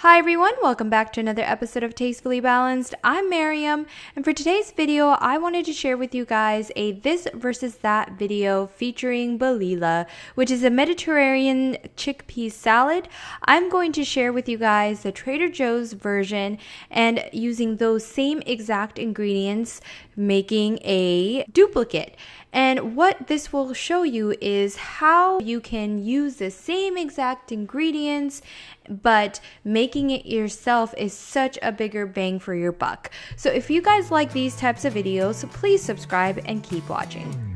Hi everyone, welcome back to another episode of Tastefully Balanced. I'm Miriam, and for today's video, I wanted to share with you guys a this versus that video featuring Balela, which is a Mediterranean chickpea salad. I'm going to share with you guys the Trader Joe's version and using those same exact ingredients, making a duplicate. And what this will show you is how you can use the same exact ingredients, but making it yourself is such a bigger bang for your buck. So if you guys like these types of videos, please subscribe and keep watching.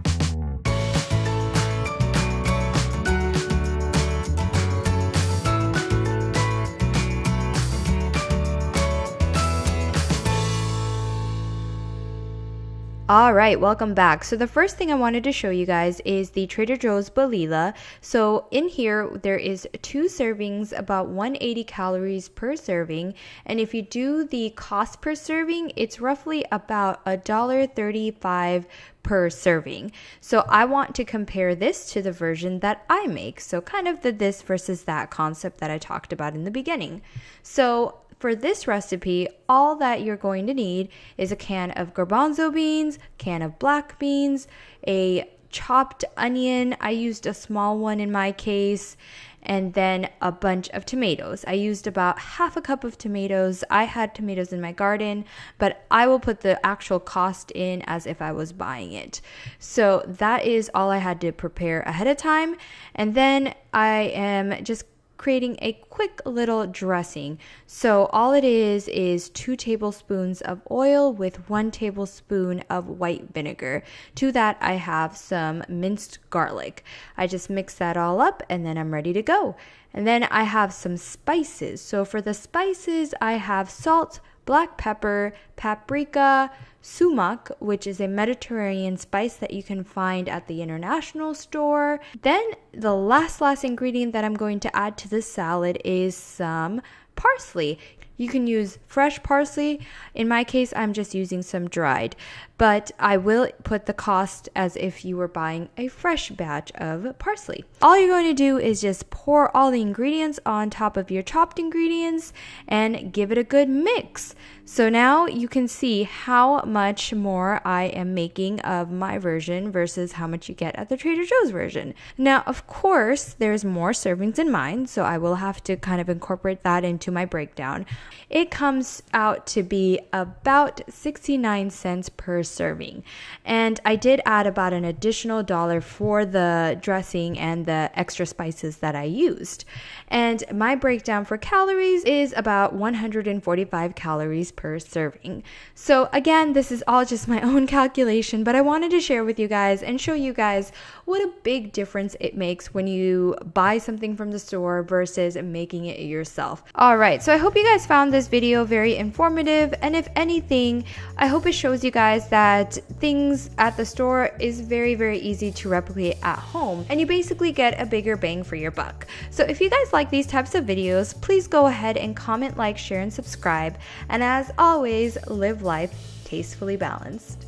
All right, welcome back. So the first thing I wanted to show you guys is the Trader Joe's Balela. So in here, there is 2 servings, about 180 calories per serving. And if you do the cost per serving, it's roughly about $1.35 per serving. So I want to compare this to the version that I make. So kind of the this versus that concept that I talked about in the beginning. So for this recipe, all that you're going to need is a can of garbanzo beans, can of black beans, a chopped onion. I used a small one in my case, and then a bunch of tomatoes. I used about half a cup of tomatoes. I had tomatoes in my garden, but I will put the actual cost in as if I was buying it. So that is all I had to prepare ahead of time. And then I am just creating a quick little dressing. So all it is 2 tablespoons of oil with 1 tablespoon of white vinegar. To that I have some minced garlic. I just mix that all up and then I'm ready to go. And then I have some spices. So for the spices, I have salt, black pepper, paprika, sumac, which is a Mediterranean spice that you can find at the international store. Then the last ingredient that I'm going to add to this salad is some parsley. You can use fresh parsley. In my case, I'm just using some dried, but I will put the cost as if you were buying a fresh batch of parsley. All you're going to do is just pour all the ingredients on top of your chopped ingredients and give it a good mix. So now you can see how much more I am making of my version versus how much you get at the Trader Joe's version. Now, of course, there's more servings in mine, so I will have to kind of incorporate that into my breakdown. It comes out to be about 69 cents per serving. And I did add about an additional $1 for the dressing and the extra spices that I used. And my breakdown for calories is about 145 calories per serving. So again, this is all just my own calculation, but I wanted to share with you guys and show you guys what a big difference it makes when you buy something from the store versus making it yourself. All right, so I hope you guys found this video very informative, and if anything, I hope it shows you guys that things at the store is very, very easy to replicate at home, and you basically get a bigger bang for your buck. So if you guys like these types of videos, please go ahead and comment, like, share, and subscribe, and as always, live life tastefully balanced.